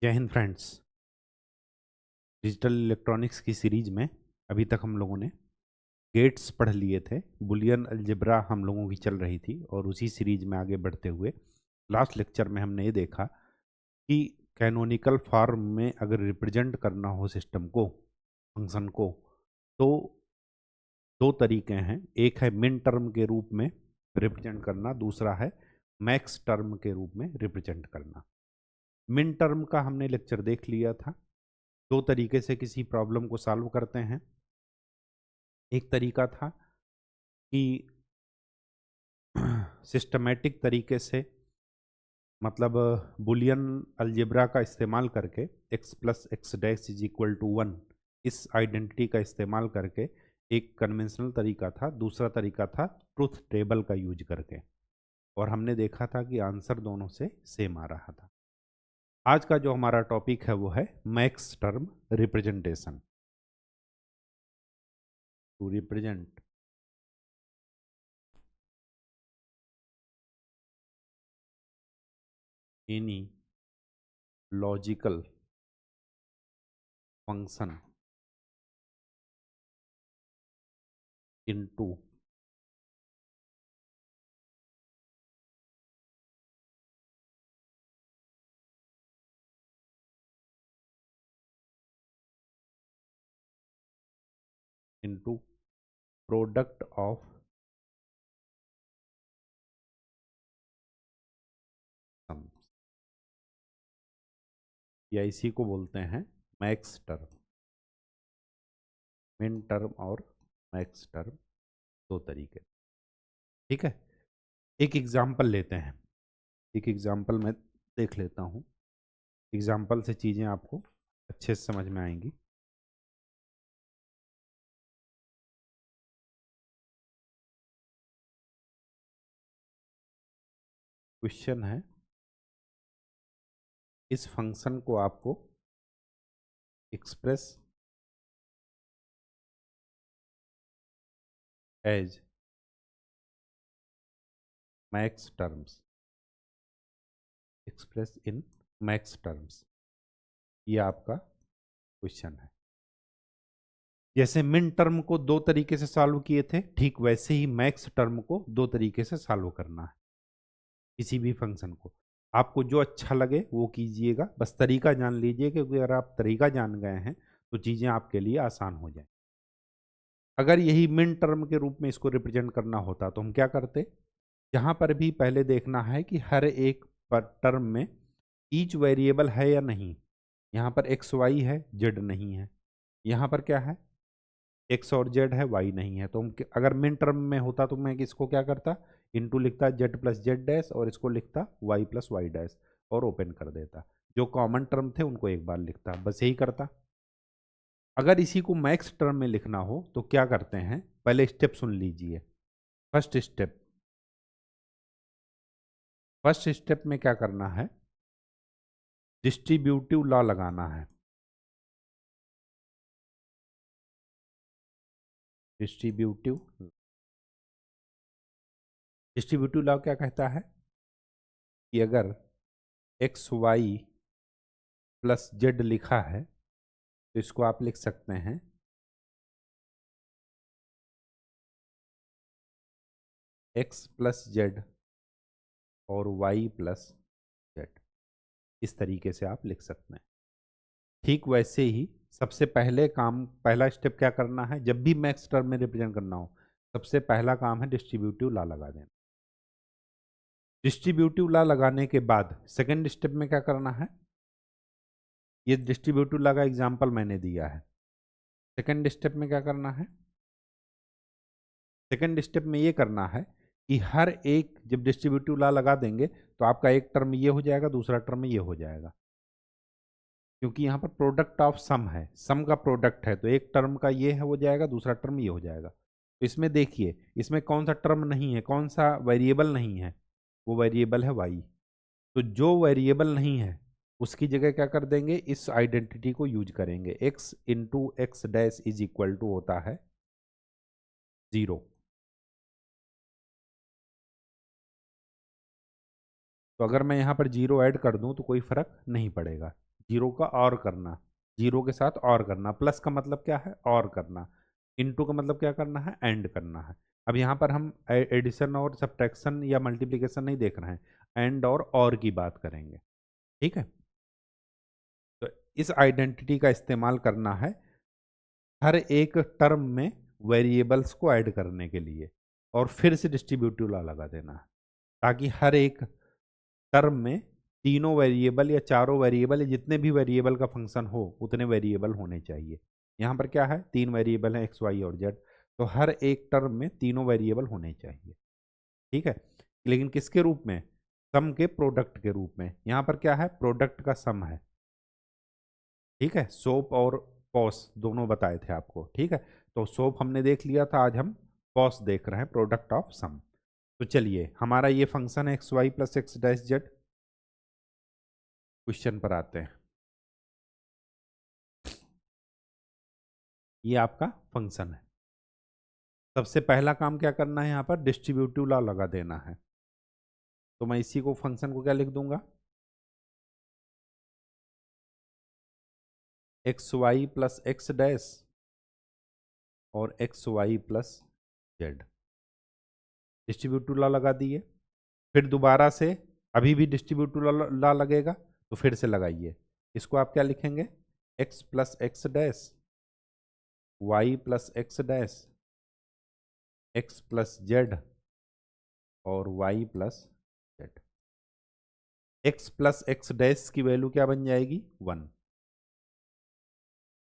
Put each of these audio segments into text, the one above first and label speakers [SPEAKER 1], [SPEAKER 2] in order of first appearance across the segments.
[SPEAKER 1] जय Hind friends. Digital electronics की series में अभी तक हम लोगों ने गेट्स पढ़ लिए थे। बुलियन अलजेब्रा हम लोगों की चल रही थी और उसी सीरीज में आगे बढ़ते हुए लास्ट लेक्चर में हमने ये देखा कि कैनोनिकल फॉर्म में अगर रिप्रेजेंट करना हो सिस्टम को, फंक्शन को, तो दो तरीके हैं। एक है मिन टर्म के रूप में रिप्रेजेंट करना, दूसरा है मैक्स टर्म के रूप में रिप्रेजेंट करना। मिन टर्म का हमने लेक्चर देख लिया था। दो तरीके से किसी प्रॉब्लम को सॉल्व करते हैं। एक तरीका था कि सिस्टमैटिक तरीके से, मतलब बुलियन अलजेब्रा का इस्तेमाल करके x plus x dash is equal to 1, इस आइडेंटिटी का इस्तेमाल करके एक कन्वेंशनल तरीका था। दूसरा तरीका था ट्रुथ टेबल का यूज करके, और हमने देखा था कि आंसर दोनों से सेम आ रहा था। आज का जो हमारा टॉपिक है वो है max term representation. To represent any logical function into product of sum, या इसी को बोलते हैं मैक्स टर्म। मिन टर्म और मैक्स टर्म दो तरीके। ठीक है, एक एग्जाम्पल लेते हैं। एक एग्जाम्पल मैं देख लेता हूँ। एग्जाम्पल से चीज़ें आपको अच्छे से समझ में आएंगी। क्वेश्चन है, इस फंक्शन को आपको express as max terms, express in max terms, ये आपका क्वेश्चन है। जैसे मिन टर्म को दो तरीके से सॉल्व किए थे, ठीक वैसे ही मैक्स टर्म को दो तरीके से सॉल्व करना है। किसी भी फंक्शन को आपको जो अच्छा लगे वो कीजिएगा, बस तरीका जान लीजिए, क्योंकि अगर आप तरीका जान गए हैं तो चीज़ें आपके लिए आसान हो जाए। अगर यही मिन टर्म के रूप में इसको रिप्रेजेंट करना होता तो हम क्या करते? यहाँ पर भी पहले देखना है कि हर एक पर टर्म में ईच वेरिएबल है या नहीं। यहाँ पर एक्स वाई है, जेड नहीं है। यहाँ पर क्या है? एक्स और जेड है, वाई नहीं है। तो हम अगर मिन टर्म में होता तो मैं इसको क्या करता? इनटू लिखता जेड प्लस जेड डैश, और इसको लिखता वाई प्लस वाई डैश, और ओपन कर देता। जो कॉमन टर्म थे उनको एक बार लिखता, बस यही करता। अगर इसी को मैक्स टर्म में लिखना हो तो क्या करते हैं? पहले स्टेप सुन लीजिए। फर्स्ट स्टेप, फर्स्ट स्टेप में क्या करना है? डिस्ट्रीब्यूटिव लॉ लगाना है। डिस्ट्रीब्यूटिव डिस्ट्रीब्यूटिव लॉ क्या कहता है कि अगर एक्स वाई प्लस जेड लिखा है तो इसको आप लिख सकते हैं एक्स प्लस जेड और वाई प्लस जेड। इस तरीके से आप लिख सकते हैं। ठीक वैसे ही सबसे पहले काम, पहला स्टेप क्या करना है? जब भी मैक्स टर्म में रिप्रेजेंट करना हो, सबसे पहला काम है डिस्ट्रीब्यूटिव लॉ लगा देना। डिस्ट्रीब्यूटिव लॉ लगाने के बाद सेकेंड स्टेप में क्या करना है? ये डिस्ट्रीब्यूटिव लॉ का एग्जाम्पल मैंने दिया है। सेकेंड स्टेप में क्या करना है? सेकेंड स्टेप में ये करना है कि हर एक, जब डिस्ट्रीब्यूटिव लॉ लगा देंगे तो आपका एक टर्म ये हो जाएगा, दूसरा टर्म ये हो जाएगा। क्योंकि यहाँ पर प्रोडक्ट ऑफ सम है, सम का प्रोडक्ट है, तो एक टर्म का ये हो जाएगा, दूसरा टर्म ये हो जाएगा। तो इसमें देखिए, इसमें कौन सा टर्म नहीं है, कौन सा वेरिएबल नहीं है? वो वेरिएबल है वाई। तो जो वेरिएबल नहीं है उसकी जगह क्या कर देंगे? इस आइडेंटिटी को यूज करेंगे। X into x dash is equal to होता है 0। तो अगर मैं यहाँ पर 0 ऐड कर दूं तो कोई फर्क नहीं पड़ेगा। जीरो का और करना, जीरो के साथ और करना, प्लस का मतलब क्या है, और करना, इनटू का मतलब क्या करना है, एंड करना है। अब यहाँ पर हम एडिशन और सब्ट्रैक्शन या मल्टीप्लिकेशन नहीं देख रहे हैं, एंड और की बात करेंगे। ठीक है, तो इस आइडेंटिटी का इस्तेमाल करना है हर एक टर्म में वेरिएबल्स को ऐड करने के लिए, और फिर से डिस्ट्रीब्यूटिव लॉ लगा देना है, ताकि हर एक टर्म में तीनों वेरिएबल या चारों वेरिएबल या जितने भी वेरिएबल का फंक्शन हो उतने वेरिएबल होने चाहिए। यहाँ पर क्या है, तीन वेरिएबल है एक्स वाई और जेड, तो हर एक टर्म में तीनों वेरिएबल होने चाहिए। ठीक है, लेकिन किसके रूप में, सम के प्रोडक्ट के रूप में। यहाँ पर क्या है, प्रोडक्ट का सम है। ठीक है, सोप और पॉस दोनों बताए थे आपको। ठीक है, तो सोप हमने देख लिया था, आज हम पॉस देख रहे हैं, प्रोडक्ट ऑफ सम। तो चलिए, हमारा ये फंक्शन है x y plus x dash z. Question पर आते हैं। ये आपका फंक्शन है। सबसे पहला काम क्या करना है, यहाँ पर डिस्ट्रीब्यूटिव लॉ लगा देना है। तो मैं इसी को फंक्शन को क्या लिख दूंगा, x y plus x dash और x y plus z. Distributive law लगा दिए, फिर दोबारा से अभी भी डिस्ट्रीब्यूटिव लॉ लगेगा, तो फिर से लगाइए। इसको आप क्या लिखेंगे, x plus x dash, y plus x dash, x plus z और y plus z. X plus x dash की वैल्यू क्या बन जाएगी, 1।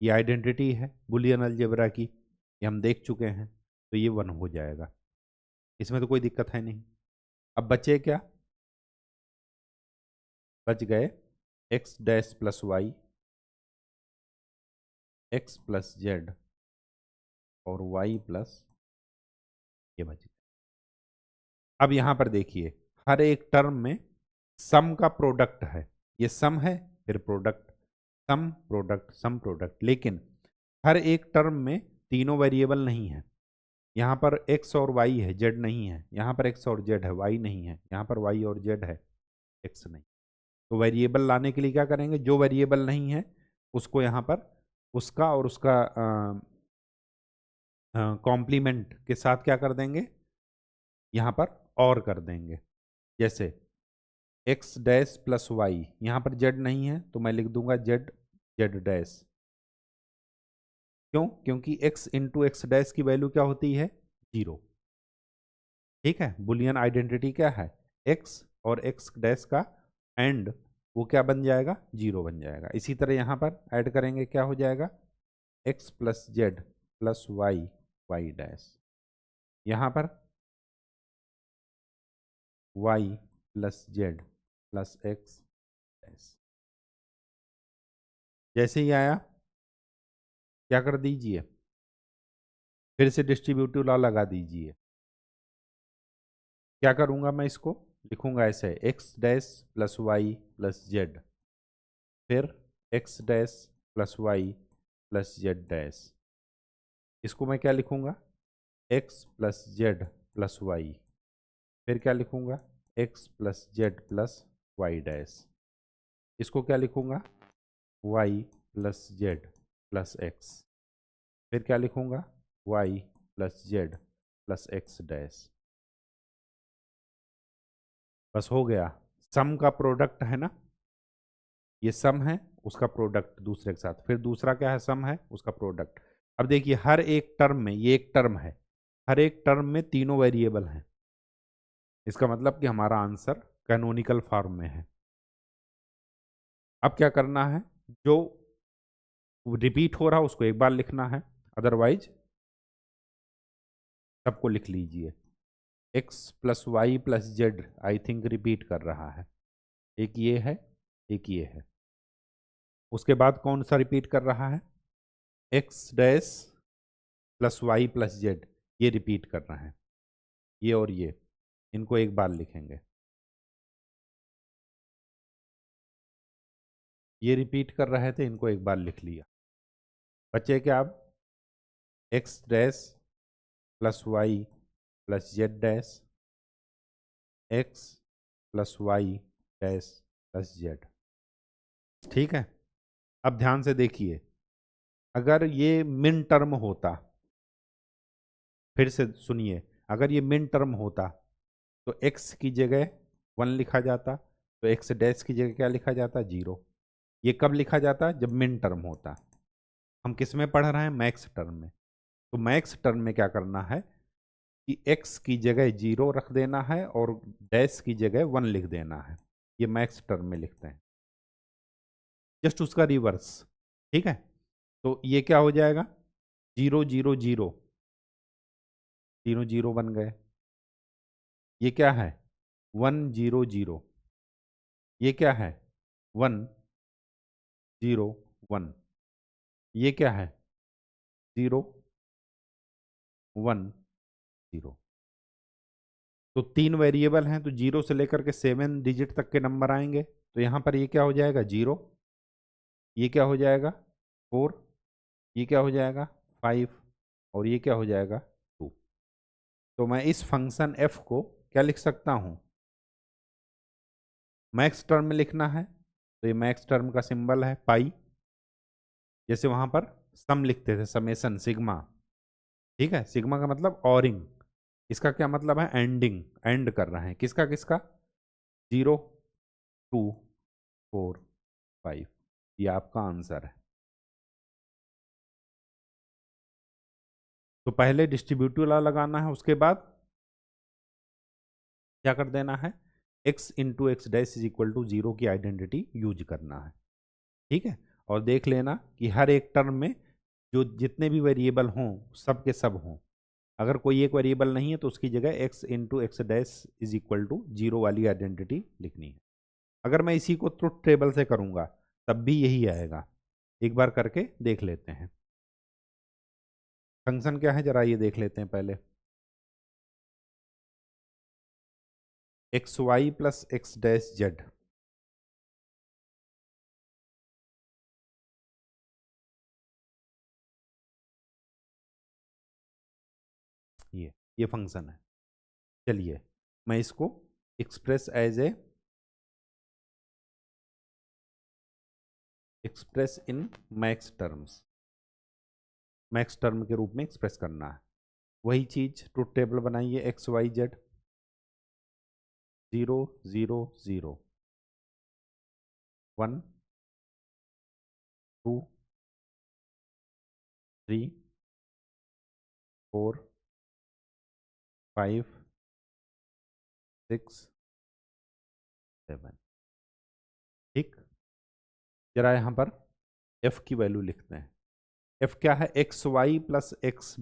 [SPEAKER 1] ये आइडेंटिटी है बुलियन अलजेब्रा की, ये हम देख चुके हैं, तो ये 1 हो जाएगा, इसमें तो कोई दिक्कत है नहीं। अब बचे क्या, बच गए x dash plus y, x plus z और वाई प्लस, ये बच गए। अब यहां पर देखिए, हर एक टर्म में सम का प्रोडक्ट है, ये सम है, फिर product, some product some product, लेकिन हर एक टर्म में तीनों वेरिएबल नहीं है। यहाँ पर एक्स और वाई है, जेड नहीं है। यहाँ पर एक्स और जेड है, वाई नहीं है। यहाँ पर वाई और जेड है, एक्स नहीं। तो वेरिएबल लाने के लिए क्या करेंगे, जो वेरिएबल नहीं है उसको यहाँ पर उसका और उसका कॉम्प्लीमेंट के साथ क्या कर देंगे, यहाँ पर और कर देंगे। जैसे एक्स डैश प्लस वाई, यहाँ पर जेड नहीं है तो मैं लिख दूंगा जेड जेड डैश। क्यों, क्योंकि एक्स इंटू एक्स डैश की वैल्यू क्या होती है, 0। ठीक है, बुलियन आइडेंटिटी क्या है, एक्स और एक्स डैश का एंड वो क्या बन जाएगा, 0 बन जाएगा। इसी तरह यहाँ पर ऐड करेंगे, क्या हो जाएगा, x plus z plus y y dash. यहाँ पर y plus z plus x dash. जैसे ही आया क्या कर दीजिए, फिर से डिस्ट्रीब्यूटिव लॉ लगा दीजिए। क्या करूंगा मैं, इसको लिखूंगा ऐसे, x dash plus y plus z, फिर x dash plus y plus z dash. इसको मैं क्या लिखूंगा, x plus z plus y, फिर क्या लिखूंगा, x plus z plus y dash. इसको क्या लिखूंगा, y plus z plus x, फिर क्या लिखूंगा, y plus z plus x dash. बस हो गया, सम का प्रोडक्ट है ना, ये सम है, उसका प्रोडक्ट दूसरे के साथ, फिर दूसरा क्या है, सम है उसका प्रोडक्ट। अब देखिए, हर एक टर्म में, ये एक टर्म है, हर एक टर्म में तीनों वेरिएबल हैं। इसका मतलब कि हमारा आंसर कैनोनिकल फॉर्म में है। अब क्या करना है, जो रिपीट हो रहा है उसको एक बार लिखना है, अदरवाइज सबको लिख लीजिए। X plus y plus z I think repeat कर रहा है, एक ये है, एक ये है। उसके बाद कौन सा रिपीट कर रहा है, x dash plus y plus z, ये रिपीट कर रहे हैं, ये और ये, इनको एक बार लिखेंगे। ये रिपीट कर रहे थे, इनको एक बार लिख लिया। बचे क्या अब, x dash plus y plus z dash, x plus y dash plus z. ठीक है, अब ध्यान से देखिए, अगर ये मिन टर्म होता, फिर से सुनिए, अगर ये मिन टर्म होता तो x की जगह 1 लिखा जाता, तो x डैश की जगह क्या लिखा जाता, 0। ये कब लिखा जाता, जब मिन टर्म होता। हम किस में पढ़ रहे हैं, मैक्स टर्म में। तो मैक्स टर्म में क्या करना है कि x की जगह 0 रख देना है और डैश की जगह 1 लिख देना है। ये मैक्स टर्म में लिखते हैं, जस्ट उसका रिवर्स। ठीक है, तो ये क्या हो जाएगा, 0 0 0, तीनों 0 बन गए। ये क्या है, 1 0 0, ये क्या है, 1 0 1, ये क्या है, 0 1 0। तो 3 वेरिएबल हैं, तो 0 से लेकर के 7 डिजिट तक के नंबर आएंगे। तो यहाँ पर ये क्या हो जाएगा, 0, ये क्या हो जाएगा 4, ये क्या हो जाएगा 5, और ये क्या हो जाएगा 2। तो मैं इस फंक्शन f को क्या लिख सकता हूँ, मैक्स टर्म में लिखना है, तो ये मैक्स टर्म का सिंबल है पाई, जैसे वहां पर सम लिखते थे, समेशन सिग्मा। ठीक है, सिग्मा का मतलब ऑरिंग, इसका क्या मतलब है, एंडिंग, एंड कर रहे हैं किसका किसका, 0 2 4 5। ये आपका आंसर है। तो पहले डिस्ट्रीब्यूटिव लॉ लगाना है, उसके बाद क्या कर देना है, x into x dash is equal to 0 की आइडेंटिटी यूज करना है। ठीक है, और देख लेना कि हर एक टर्म में जो जितने भी वेरिएबल हों सब के सब हों। अगर कोई एक वेरिएबल नहीं है तो उसकी जगह x into x dash is equal to 0 वाली आइडेंटिटी लिखनी है। अगर मैं इसी को ट्रुथ टेबल से करूंगा तब भी यही आएगा। एक बार करके देख लेते हैं। फंक्शन क्या है जरा ये देख लेते हैं पहले, x y plus x dash z. ये फंक्शन है। चलिए मैं इसको express as a express in max terms, max term के रूप में एक्सप्रेस करना है। वही चीज ट्रुथ टेबल बनाइए, एक्स वाई जेड 0 0 0 1 2 3 4 5 6 7। ठीक, जरा यहाँ पर f की वैल्यू लिखते हैं। f क्या है, x y plus x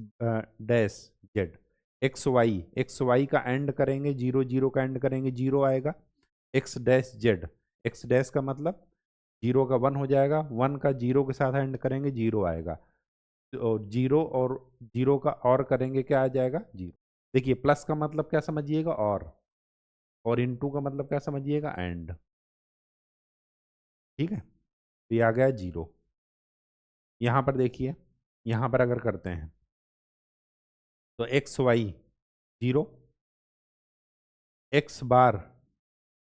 [SPEAKER 1] dash z. X y का एंड करेंगे 0 0 का एंड करेंगे 0 आएगा। X dash z, x dash का मतलब 0 का 1 हो जाएगा, 1 का 0 के साथ एंड करेंगे 0 आएगा। तो 0 और 0 का और करेंगे क्या आ जाएगा, 0। देखिए प्लस का मतलब क्या समझिएगा, और इनटू का मतलब क्या समझिएगा, एंड। ठीक है, तो ये आ गया 0। यहाँ पर देखिए, यहाँ पर अगर करते हैं तो एक्स वाई 0, एक्स बार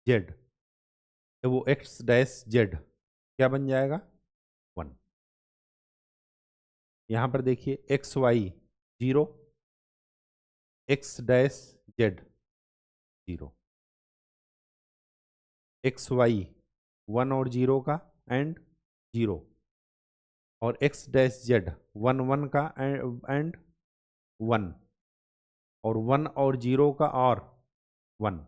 [SPEAKER 1] जेड, तो वो एक्स डैश जेड क्या बन जाएगा, 1। यहाँ पर देखिए x y 0, x dash z 0, x y 1 और 0 का एंड 0, और एक्स डैश जेड 1 1 का एंड 1, और 1 और 0 का और 1।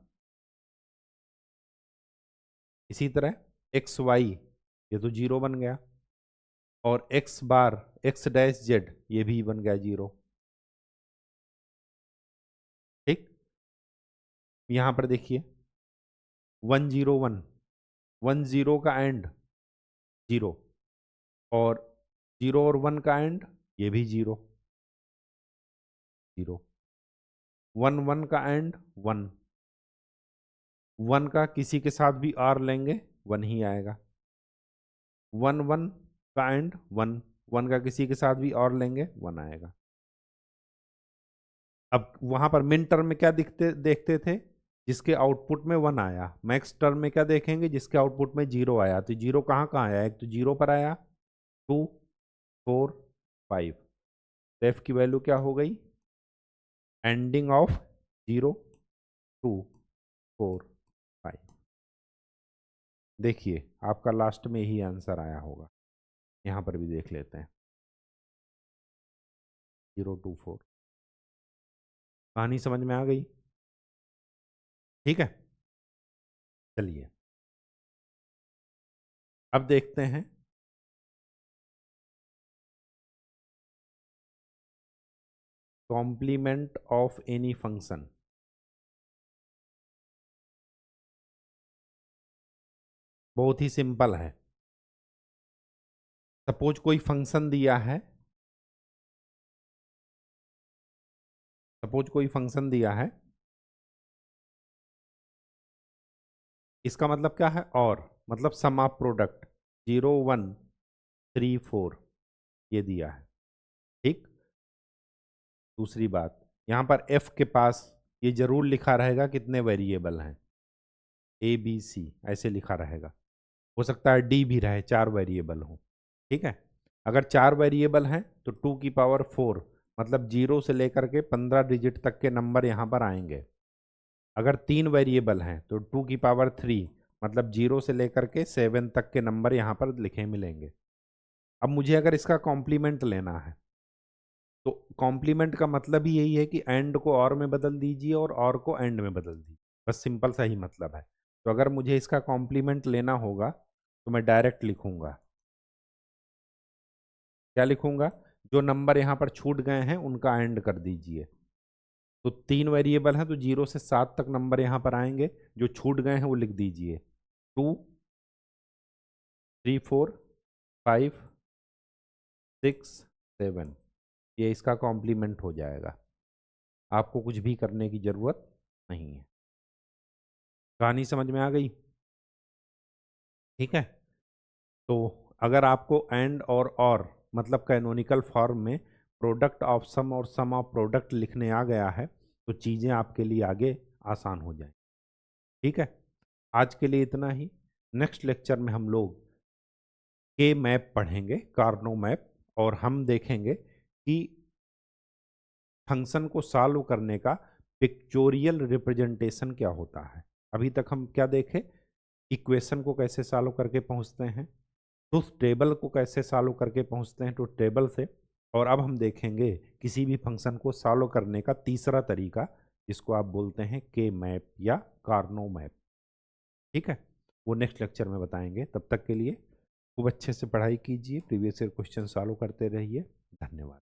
[SPEAKER 1] इसी तरह एक्स वाई ये तो 0 बन गया, और एक्स बार एक्स डैश जेड ये भी बन गया 0। ठीक, यहाँ पर देखिए 1 0 1, 1 0 का एंड 0, और 0 और 1 का एंड ये भी 0 0, 1 1 का एंड 1, 1 का किसी के साथ भी आर लेंगे 1 ही आएगा। 1 1 का एंड 1, 1 का किसी के साथ भी और लेंगे 1 आएगा। अब वहां पर मिन टर्म में क्या दिखते देखते थे, जिसके आउटपुट में 1 आया। मैक्स टर्म में क्या देखेंगे, जिसके आउटपुट में 0 आया। तो 0 कहाँ कहाँ आया, एक तो 0 पर आया, 2, 4, 5। तो एफ की वैल्यू क्या हो गई, एंडिंग ऑफ 0, 2, 4, 5। देखिए आपका लास्ट में ही आंसर आया होगा। यहाँ पर भी देख लेते हैं, 0, 2, 4। कहानी समझ में आ गई, ठीक है। चलिए अब देखते हैं कॉम्प्लीमेंट ऑफ एनी फंक्शन। बहुत ही सिंपल है। सपोज कोई फंक्शन दिया है, सपोज कोई फंक्शन दिया है, इसका मतलब क्या है, और मतलब सम ऑफ प्रोडक्ट 0, 1, 3, 4 ये दिया है, ठीक। दूसरी बात, यहां पर एफ के पास ये जरूर लिखा रहेगा कितने वेरिएबल हैं, ए बी सी ऐसे लिखा रहेगा। हो सकता है डी भी रहे, 4 वेरिएबल हो, ठीक है। अगर 4 वेरिएबल हैं तो 2 की पावर 4 मतलब 0 से लेकर के 15 डिजिट तक के नंबर यहाँ पर आएंगे। अगर 3 वेरिएबल हैं तो 2 की पावर 3 मतलब 0 से लेकर के 7 तक के नंबर यहाँ पर लिखे मिलेंगे। अब मुझे अगर इसका कॉम्प्लीमेंट लेना है तो कॉम्प्लीमेंट का मतलब ही यही है कि एंड को और में बदल दीजिए और को एंड में बदल दीजिए, बस सिंपल सा ही मतलब है। तो अगर मुझे इसका कॉम्प्लीमेंट लेना होगा तो मैं डायरेक्ट लिखूंगा, क्या लिखूंगा, जो नंबर यहाँ पर छूट गए हैं उनका एंड कर दीजिए। तो 3 वेरिएबल हैं तो 0 से 7 तक नंबर यहाँ पर आएंगे, जो छूट गए हैं वो लिख दीजिए, 2, 3, 4, 5, 6, 7। ये इसका कॉम्प्लीमेंट हो जाएगा। आपको कुछ भी करने की जरूरत नहीं है। कहानी समझ में आ गई, ठीक है। तो अगर आपको एंड और मतलब कैनोनिकल फॉर्म में प्रोडक्ट ऑफ सम और सम ऑफ प्रोडक्ट लिखने आ गया है तो चीज़ें आपके लिए आगे आसान हो जाए, ठीक है। आज के लिए इतना ही। नेक्स्ट लेक्चर में हम लोग के मैप पढ़ेंगे, कार्नो मैप, और हम देखेंगे कि फंक्शन को सॉल्व करने का पिक्चोरियल रिप्रेजेंटेशन क्या होता है। अभी तक हम क्या देखे, इक्वेशन को कैसे सॉल्व करके पहुंचते हैं, ट्रुथ टेबल को कैसे सॉल्व करके पहुंचते हैं ट्रुथ टेबल से, और अब हम देखेंगे किसी भी फंक्शन को सॉल्व करने का तीसरा तरीका, जिसको आप बोलते हैं के मैप या कार्नो मैप, ठीक है। वो नेक्स्ट लेक्चर में बताएंगे। तब तक के लिए खूब अच्छे से पढ़ाई कीजिए, प्रीवियस ईयर क्वेश्चन सॉल्व करते रहिए। धन्यवाद।